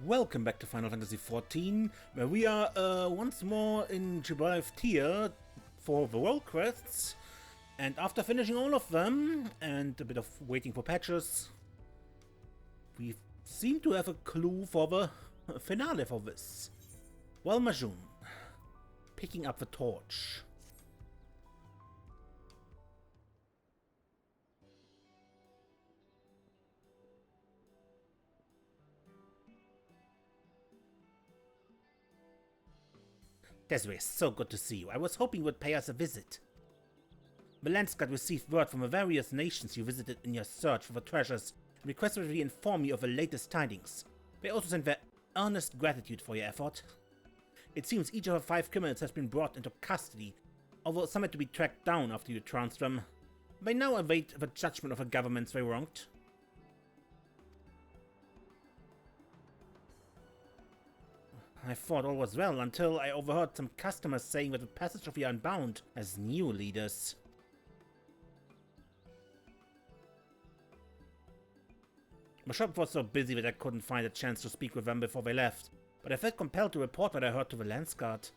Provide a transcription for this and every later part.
Welcome back to Final Fantasy XIV, where we are once more in Gibraltar for the Rolequests, and after finishing all of them, and a bit of waiting for patches, we seem to have a clue for the finale for this. Well, Majun, picking up the torch. Desiree, so good to see you. I was hoping you would pay us a visit. The Landsguard received word from the various nations you visited in your search for the treasures and requested that we inform you of the latest tidings. They also sent their earnest gratitude for your effort. It seems each of the 5 criminals has been brought into custody, although some had to be tracked down after you transferred them. They now await the judgment of the governments they wronged. I thought all was well until I overheard some customers saying that the passage of the Unbound has new leaders. My shop was so busy that I couldn't find a chance to speak with them before they left, but I felt compelled to report what I heard to the Landsguard.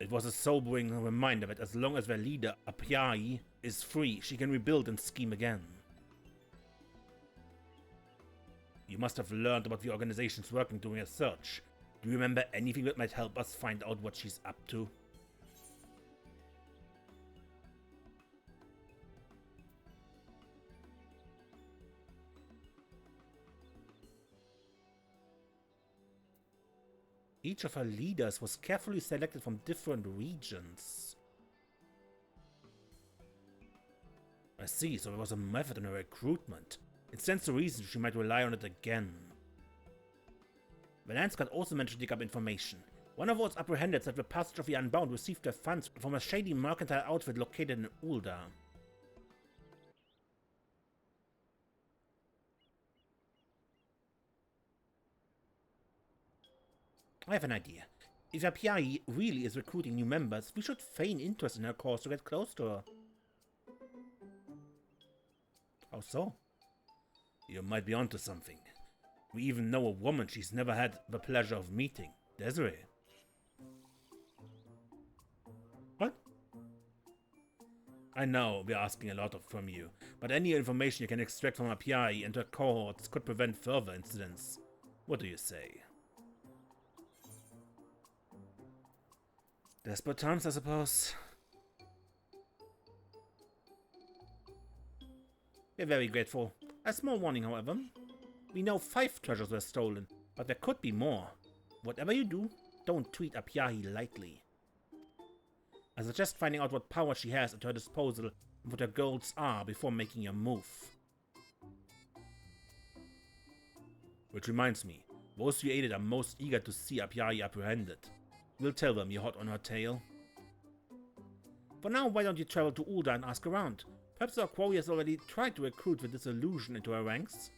It was a sobering reminder that as long as their leader, Apyaahi, is free, she can rebuild and scheme again. You must have learned about the organization's working during a search. Do you remember anything that might help us find out what she's up to? Each of her leaders was carefully selected from different regions. I see, so there was a method in her recruitment. It stands to reason she might rely on it again. The Landsguard also managed to dig up information. One of those apprehended said the passage of the Unbound received their funds from a shady mercantile outfit located in Ulda. I have an idea. If Apyaahi really is recruiting new members, we should feign interest in her cause to get close to her. How so? You might be onto something. We even know a woman she's never had the pleasure of meeting, Desiree. What? I know we're asking a lot from you, but any information you can extract from Apyaahi and her cohorts could prevent further incidents. What do you say? Desperate times, I suppose. We're very grateful. A small warning, however. We know 5 treasures were stolen, but there could be more. Whatever you do, don't treat Apyaahi lightly. I suggest finding out what power she has at her disposal and what her goals are before making your move. Which reminds me, those you aided are most eager to see Apyaahi apprehended. We'll tell them you're hot on her tail. For now, why don't you travel to Ulda and ask around? Perhaps our quarry has already tried to recruit the disillusion into her ranks.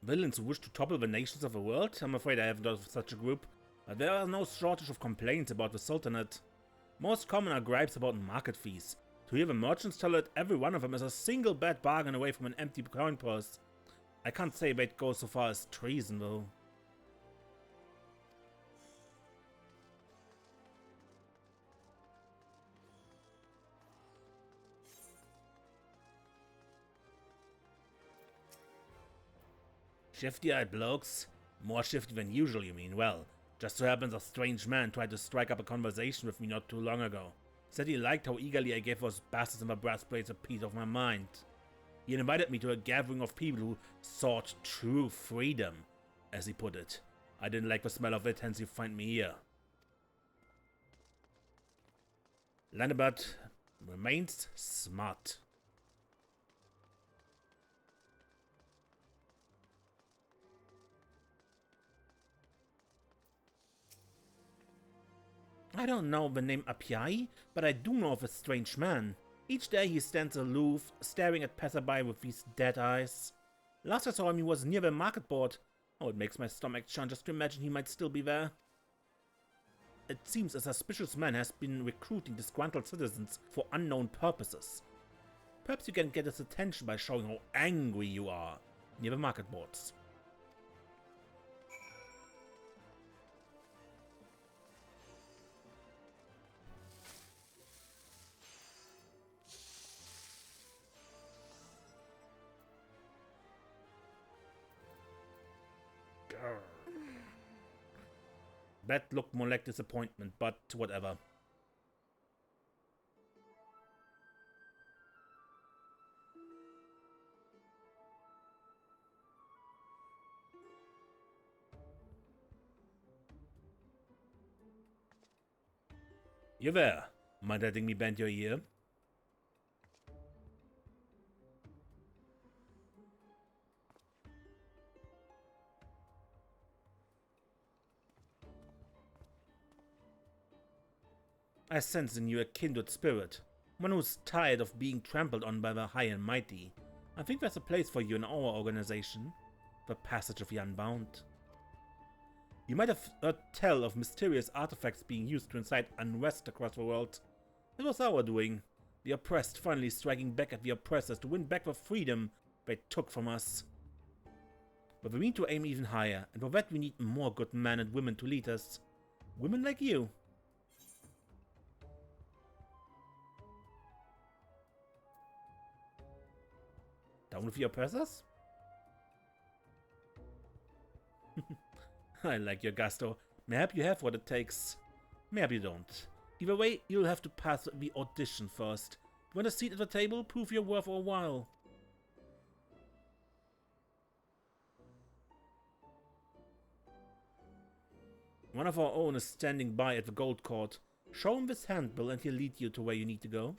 Villains who wish to topple the nations of the world? I'm afraid I haven't heard of such a group. But there are no shortage of complaints about the Sultanate. Most common are gripes about market fees. To hear the merchants tell that every one of them is a single bad bargain away from an empty coin purse. I can't say they'd go so far as treason, though. Shifty-eyed blokes? More shifty than usual, you mean? Well, just so happens a strange man tried to strike up a conversation with me not too long ago. Said he liked how eagerly I gave those bastards in the brass plates a piece of my mind. He invited me to a gathering of people who sought true freedom, as he put it. I didn't like the smell of it, hence you find me here. Landabad remains smart. I don't know the name Apyaahi, but I do know of a strange man. Each day he stands aloof, staring at passerby with these dead eyes. Last I saw him he was near the market board. Oh, it makes my stomach churn just to imagine he might still be there. It seems a suspicious man has been recruiting disgruntled citizens for unknown purposes. Perhaps you can get his attention by showing how angry you are near the market boards. That looked more like disappointment, but whatever. You there? Mind letting me bend your ear? I sense in you a kindred spirit, one who's tired of being trampled on by the high and mighty. I think there's a place for you in our organization, the Passage of the Unbound. You might have heard tell of mysterious artifacts being used to incite unrest across the world. It was our doing, the oppressed finally striking back at the oppressors to win back the freedom they took from us. But we need to aim even higher, and for that we need more good men and women to lead us. Women like you. Down with your oppressors? I like your gusto. Maybe you have what it takes. Maybe you don't. Either way, you'll have to pass the audition first. Want a seat at the table? Prove your worth for a while. One of our own is standing by at the gold court. Show him this handbill and he'll lead you to where you need to go.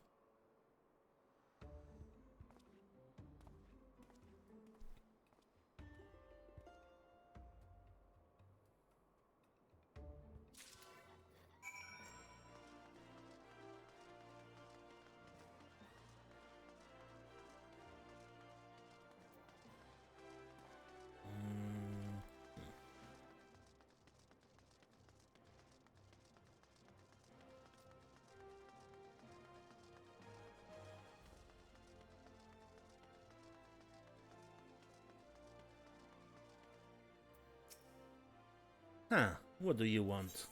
Huh, what do you want?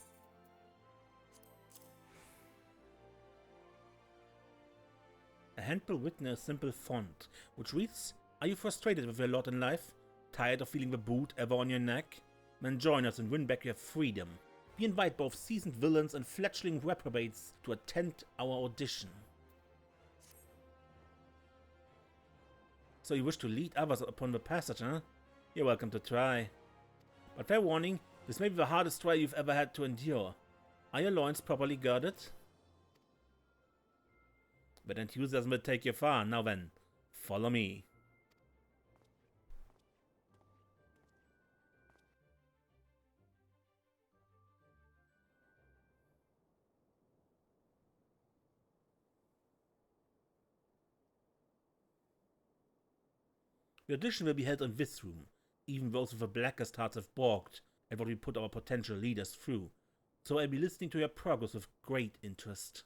A handbill written in a simple font, which reads, "Are you frustrated with your lot in life? Tired of feeling the boot ever on your neck? Then join us and win back your freedom. We invite both seasoned villains and fledgling reprobates to attend our audition." So you wish to lead others upon the passage, huh? You're welcome to try. But fair warning, this may be the hardest trial you've ever had to endure. Are your loins properly girded? But enthusiasm will take you far. Now then, follow me. The audition will be held in this room. Even those with the blackest hearts have balked at what we put our potential leaders through, so I'll be listening to your progress with great interest.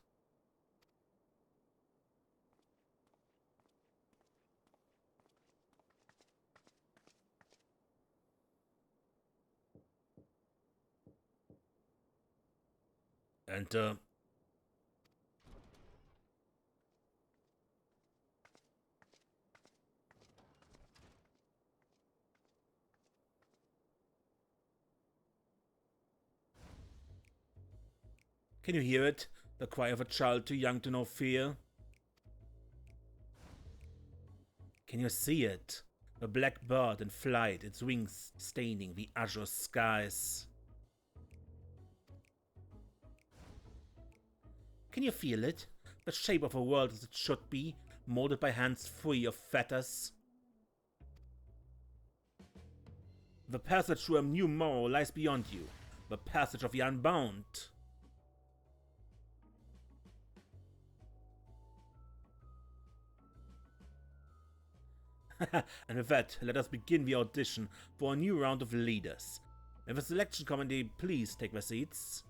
Enter. Can you hear it? The cry of a child too young to know fear? Can you see it? The black bird in flight, its wings staining the azure skies. Can you feel it? The shape of a world as it should be, molded by hands free of fetters. The passage to a new morrow lies beyond you, the passage of the Unbound. And with that, let us begin the audition for a new round of leaders. May the selection committee please take their seats.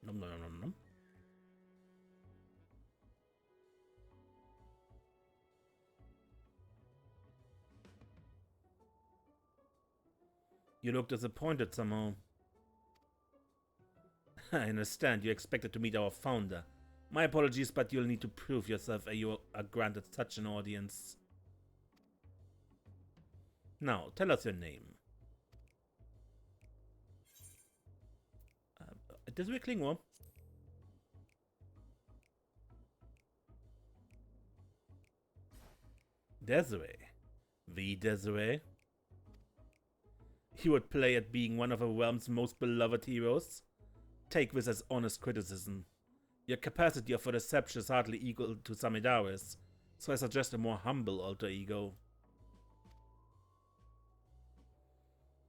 Nom nom nom nom. You look disappointed somehow. I understand you expected to meet our founder. My apologies, but you'll need to prove yourself ere you are granted such an audience. Now, tell us your name. Desiree Klingor. Desiree? The Desiree? You would play at being one of the realm's most beloved heroes? Take this as honest criticism. Your capacity for deception is hardly equal to Samidaris, so I suggest a more humble alter ego.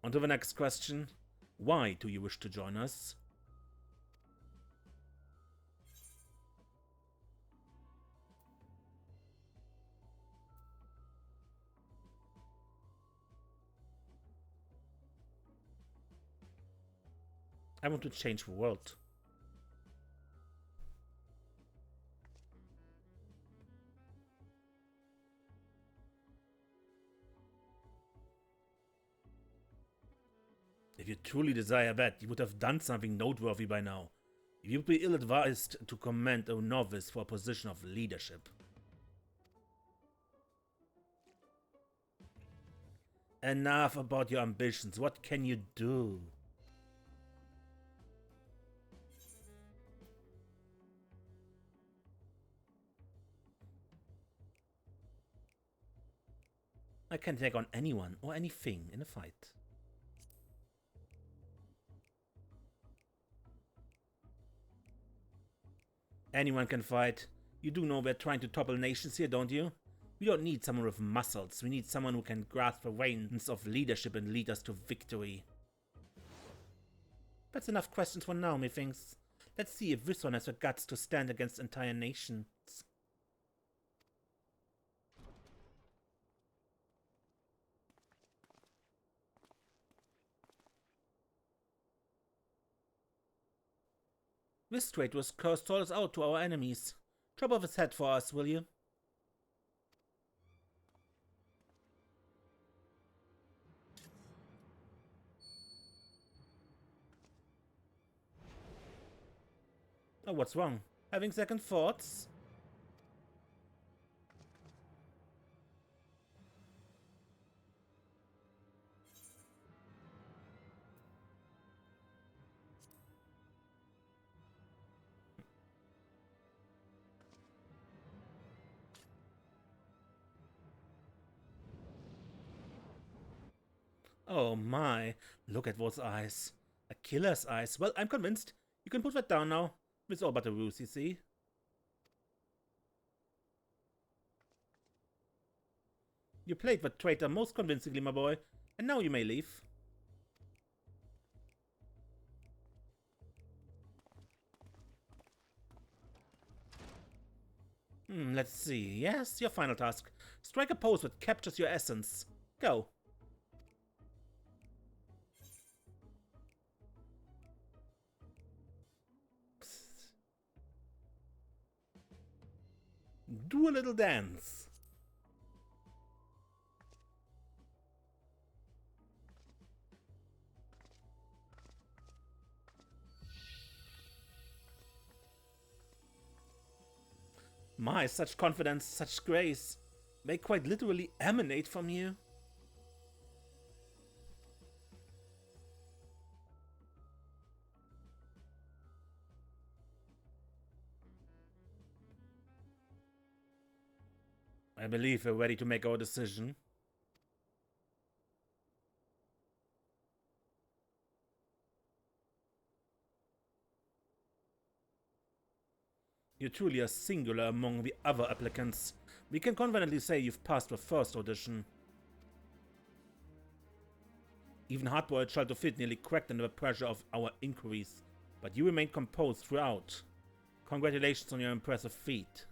On to the next question. Why do you wish to join us? I want to change the world. If you truly desire that, you would have done something noteworthy by now. You would be ill-advised to commend a novice for a position of leadership. Enough about your ambitions. What can you do? I can take on anyone or anything in a fight. Anyone can fight. You do know we're trying to topple nations here, don't you? We don't need someone with muscles. We need someone who can grasp the reins of leadership and lead us to victory. That's enough questions for now, methinks. Let's see if this one has the guts to stand against entire nations. This traitorous curse sold us out to our enemies. Chop off his head for us, will you? Oh, what's wrong? Having second thoughts? Oh my, look at those eyes. A killer's eyes. Well, I'm convinced. You can put that down now. It's all but a ruse, you see. You played the traitor most convincingly, my boy, and now you may leave. Let's see. Yes, your final task. Strike a pose that captures your essence. Go. Do a little dance. My, such confidence, such grace. They quite literally emanate from you. I believe we're ready to make our decision. You truly are singular among the other applicants. We can confidently say you've passed the first audition. Even hard-boiled Shelter Fit nearly cracked under the pressure of our inquiries, but you remained composed throughout. Congratulations on your impressive feat.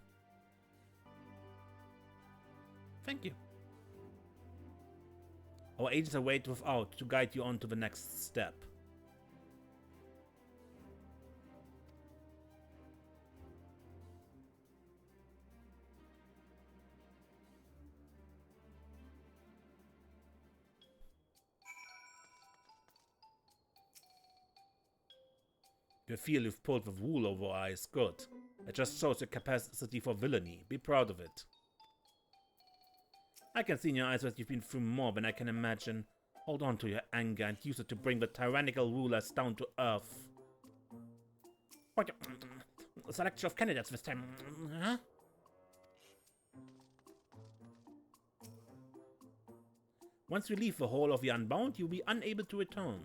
Thank you. Our agents are waiting without to guide you on to the next step. You feel you've pulled the wool over our eyes. Good. It just shows your capacity for villainy. Be proud of it. I can see in your eyes that you've been through more than I can imagine. Hold on to your anger and use it to bring the tyrannical rulers down to earth. What? Selection of candidates this time, huh? Once we leave the Hall of the Unbound, you'll be unable to return.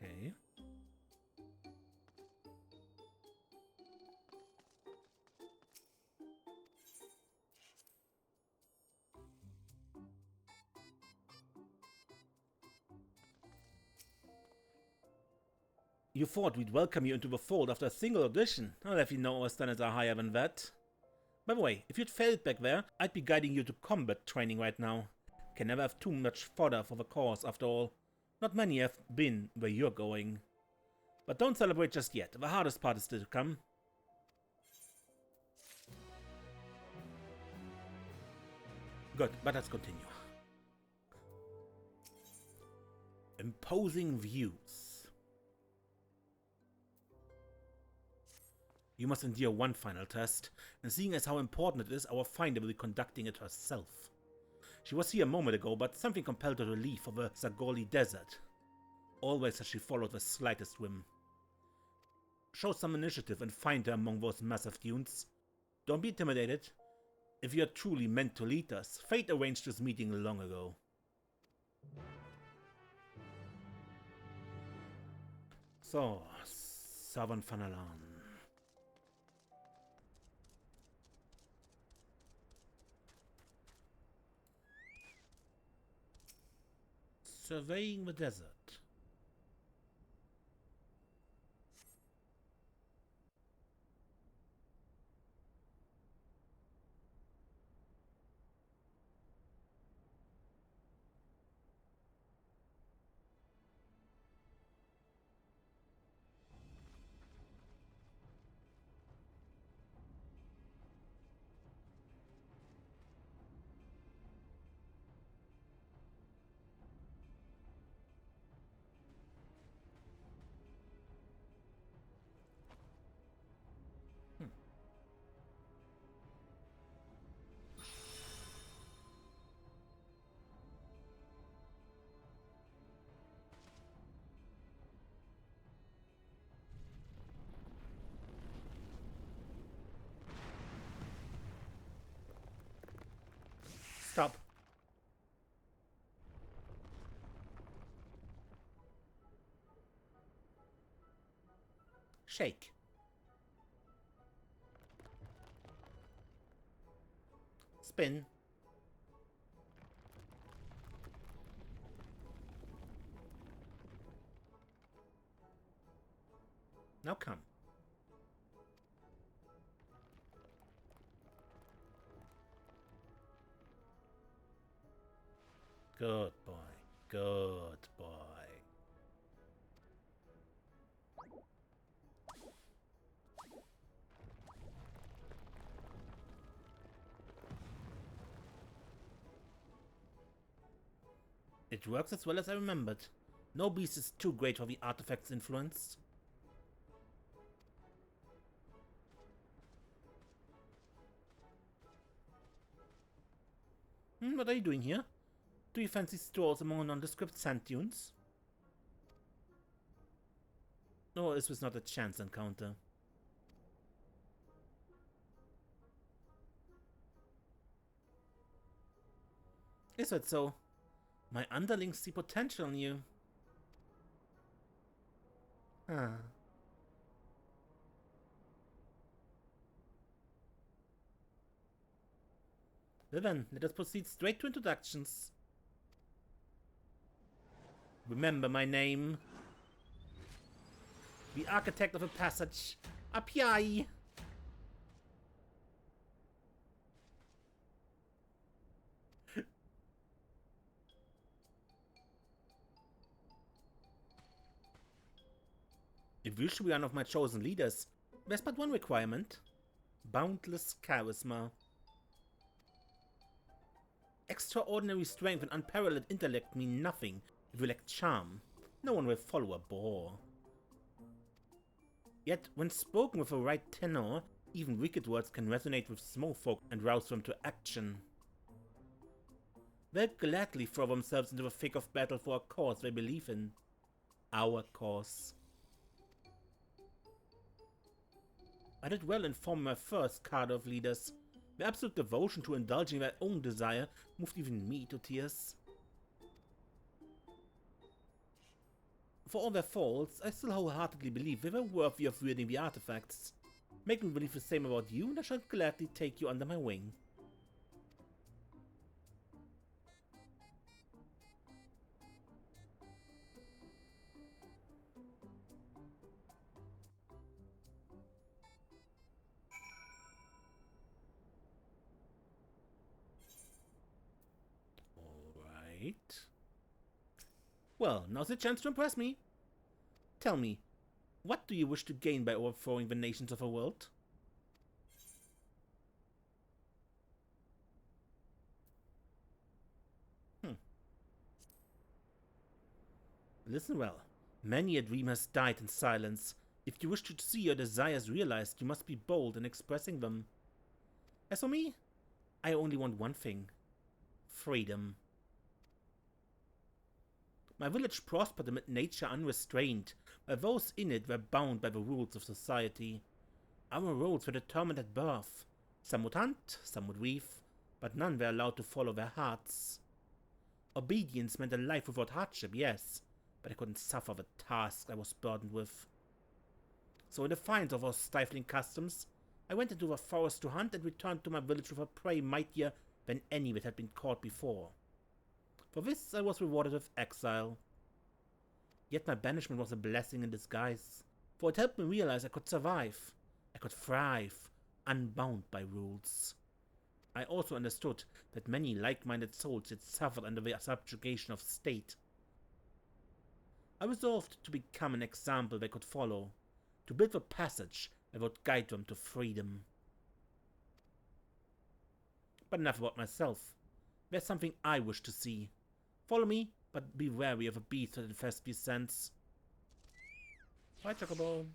Okay. You thought we'd welcome you into the fold after a single audition. I'll have you know our standards are higher than that. By the way, if you'd failed back there, I'd be guiding you to combat training right now. Can never have too much fodder for the cause, after all. Not many have been where you're going. But don't celebrate just yet. The hardest part is still to come. Good, but let's continue. Imposing views. You must endure one final test, and seeing as how important it is, our finder will be conducting it herself. She was here a moment ago, but something compelled her to leave for the Zagorli Desert. Always has she followed the slightest whim. Show some initiative and find her among those massive dunes. Don't be intimidated. If you are truly meant to lead us, fate arranged this meeting long ago. So, Southern Fanalan. Surveying the desert. Stop. Shake. Spin. Now come. Good boy. Good boy. It works as well as I remembered. No beast is too great for the artifact's influence. What are you doing here? Do you fancy strolls among nondescript sand dunes? Or is this not a chance encounter? Is that so? My underlings see potential in you. Well then, let us proceed straight to introductions. Remember my name. The architect of a passage, Apyaahi. If you should be one of my chosen leaders, there's but one requirement. Boundless charisma. Extraordinary strength and unparalleled intellect mean nothing if you lack charm. No one will follow a bore. Yet, when spoken with the right tenor, even wicked words can resonate with small folk and rouse them to action. They'll gladly throw themselves into the thick of battle for a cause they believe in. Our cause. I did well in forming my first cadre of leaders. Their absolute devotion to indulging their own desire moved even me to tears. For all their faults, I still wholeheartedly believe they were worthy of wielding the artifacts. Make me believe the same about you, and I shall gladly take you under my wing. Alright. Well, now's the chance to impress me. Tell me, what do you wish to gain by overthrowing the nations of the world? Listen well. Many a dream has died in silence. If you wish to see your desires realized, you must be bold in expressing them. As for me, I only want one thing. Freedom. My village prospered amid nature unrestrained, while those in it were bound by the rules of society. Our roads were determined at birth. Some would hunt, some would weave, but none were allowed to follow their hearts. Obedience meant a life without hardship, yes, but I couldn't suffer the task I was burdened with. So in defiance of our stifling customs, I went into the forest to hunt and returned to my village with a prey mightier than any that had been caught before. For this I was rewarded with exile. Yet my banishment was a blessing in disguise, for it helped me realize I could survive. I could thrive, unbound by rules. I also understood that many like-minded souls had suffered under the subjugation of state. I resolved to become an example they could follow, to build the passage that would guide them to freedom. But enough about myself. There's something I wish to see. Follow me, but be wary of a beast that infests these scents. Bye, Chocobo.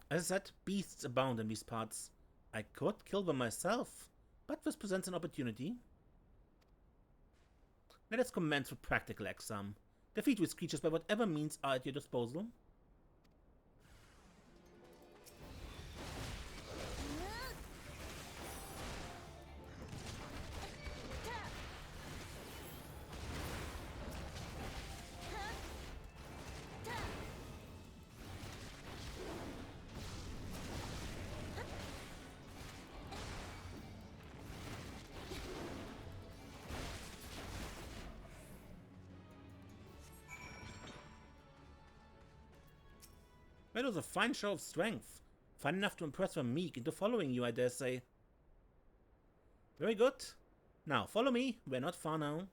As I said, beasts abound in these parts. I could kill them myself, but this presents an opportunity. Let us commence with practical exam. Defeat these creatures by whatever means are at your disposal. That was a fine show of strength. Fine enough to impress the meek into following you, I dare say. Very good. Now, follow me. We're not far now.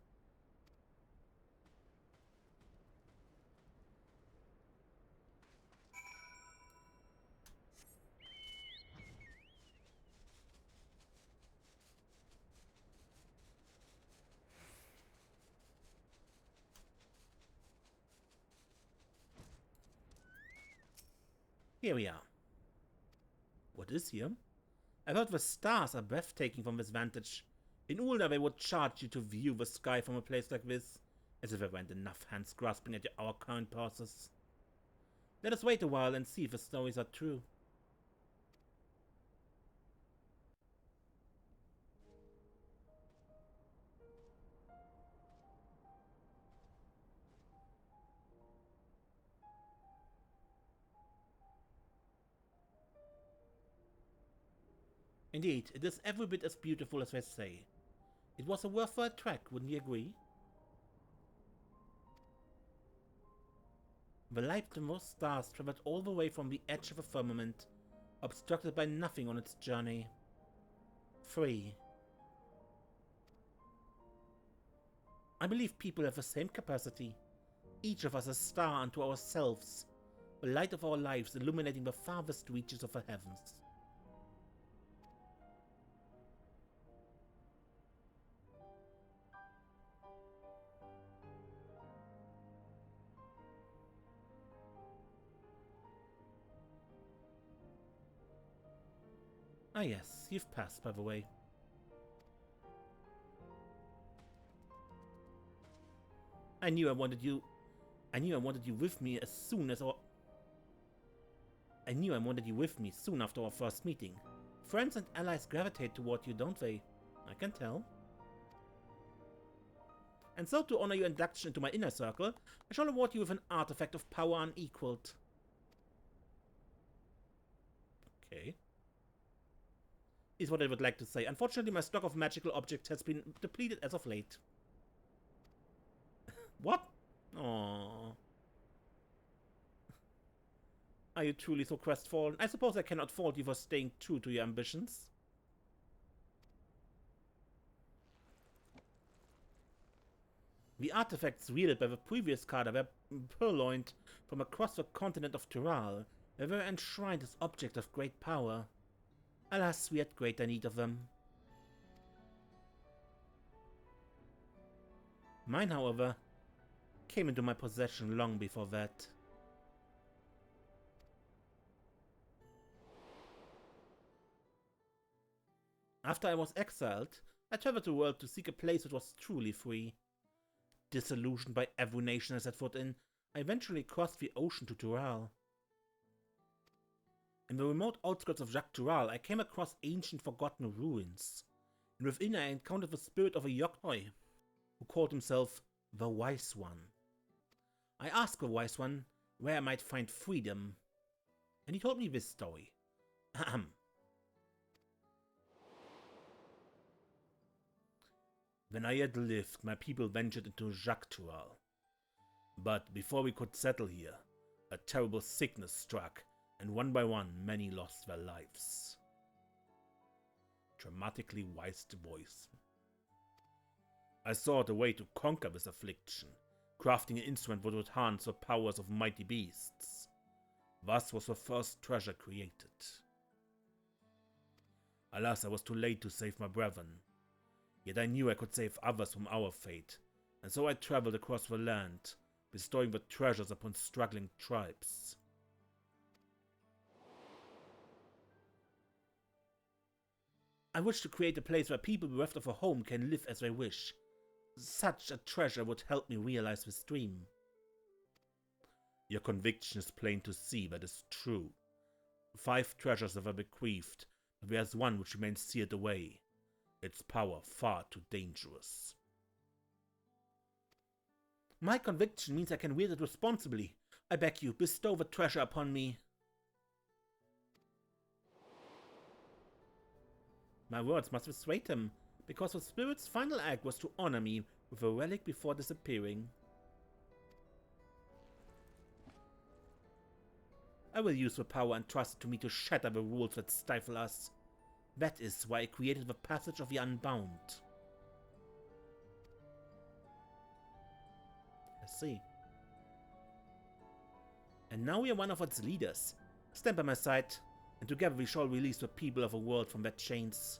Here we are. What is here? I've heard the stars are breathtaking from this vantage. In Ulda they would charge you to view the sky from a place like this, as if there weren't enough hands grasping at our current passes. Let us wait a while and see if the stories are true. Indeed, it is every bit as beautiful as they say. It was a worthwhile trek, wouldn't you agree? The light of most stars traveled all the way from the edge of the firmament, obstructed by nothing on its journey. Free. I believe people have the same capacity. Each of us a star unto ourselves, the light of our lives illuminating the farthest reaches of the heavens. Ah yes, you've passed, by the way. I knew I wanted you with me as soon as our... I knew I wanted you with me soon after our first meeting. Friends and allies gravitate toward you, don't they? I can tell. And so, to honor your induction into my inner circle, I shall award you with an artifact of power unequaled. Okay. Is what I would like to say. Unfortunately, my stock of magical objects has been depleted as of late. What? Aww. Are you truly so crestfallen? I suppose I cannot fault you for staying true to your ambitions. The artifacts wielded by the previous Kader were purloined from across the continent of Tural. They were enshrined as objects of great power. Alas, we had greater need of them. Mine, however, came into my possession long before that. After I was exiled, I traveled the world to seek a place that was truly free. Disillusioned by every nation I set foot in, I eventually crossed the ocean to Tural. In the remote outskirts of Jacques Tural, I came across ancient forgotten ruins, and within I encountered the spirit of a Yokoi, who called himself the Wise One. I asked the Wise One where I might find freedom, and he told me this story. Ahem. When I had lived, my people ventured into Jacques Tural. But before we could settle here, a terrible sickness struck, and one by one many lost their lives. Dramatically wise voice. I sought a way to conquer this affliction, crafting an instrument that would harness the powers of mighty beasts. Thus was the first treasure created. Alas, I was too late to save my brethren. Yet I knew I could save others from our fate, and so I traveled across the land, bestowing the treasures upon struggling tribes. I wish to create a place where people bereft of a home can live as they wish. Such a treasure would help me realize this dream. Your conviction is plain to see that is true. 5 treasures have I bequeathed, but there is one which remains sealed away. Its power far too dangerous. My conviction means I can wield it responsibly. I beg you, bestow the treasure upon me. My words must persuade him, because the spirit's final act was to honor me with a relic before disappearing. I will use the power entrusted to me to shatter the rules that stifle us. That is why I created the passage of the Unbound. I see. And now we are one of its leaders. Stand by my side, and together we shall release the people of the world from their chains.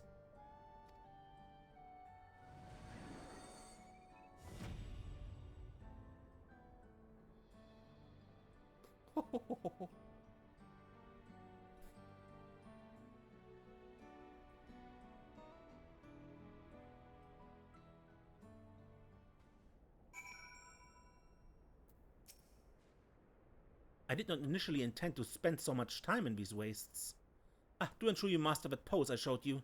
I did not initially intend to spend so much time in these wastes. Do ensure you master that pose I showed you.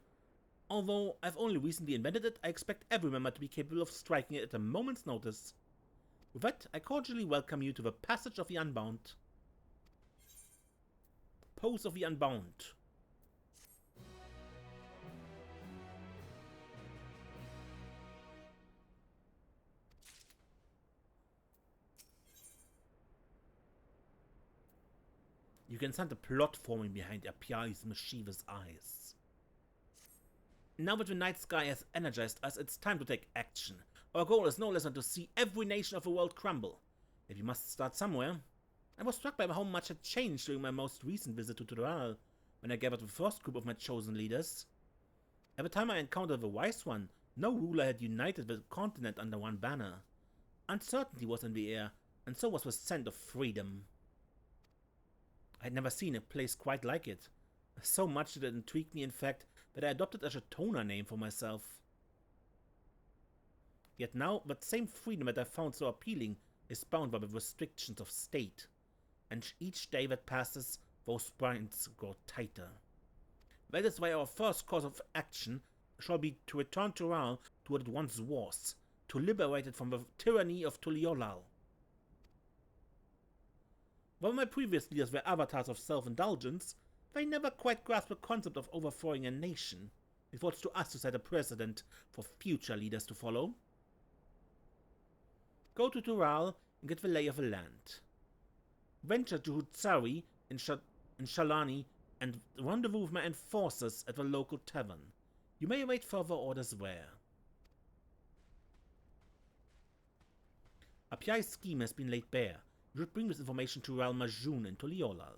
Although I've only recently invented it, I expect every member to be capable of striking it at a moment's notice. With that, I cordially welcome you to the Passage of the Unbound. Pose of the Unbound. You can sense the plot forming behind Apyaahi's mischievous eyes. Now that the night sky has energized us, it's time to take action. Our goal is no less than to see every nation of the world crumble. If we must start somewhere. I was struck by how much had changed during my most recent visit to Dawntrail, when I gathered the first group of my chosen leaders. At the time I encountered the Wise One, no ruler had united the continent under one banner. Uncertainty was in the air, and so was the scent of freedom. I had never seen a place quite like it. So much did it intrigue me, in fact, that I adopted a Shatona name for myself. Yet now, that same freedom that I found so appealing is bound by the restrictions of state, and each day that passes, those binds grow tighter. That is why our first course of action shall be to return Dawntrail to what it once was, to liberate it from the tyranny of Tuliolal. While my previous leaders were avatars of self-indulgence, they never quite grasped the concept of overthrowing a nation. It falls to us to set a precedent for future leaders to follow. Go to Dawntrail and get the lay of the land. Venture to Hutsari in Shalani and rendezvous with my enforcers at the local tavern. You may await further orders there. Apyaahi's scheme has been laid bare. You should bring this information to Ral Majun in Tuliolal.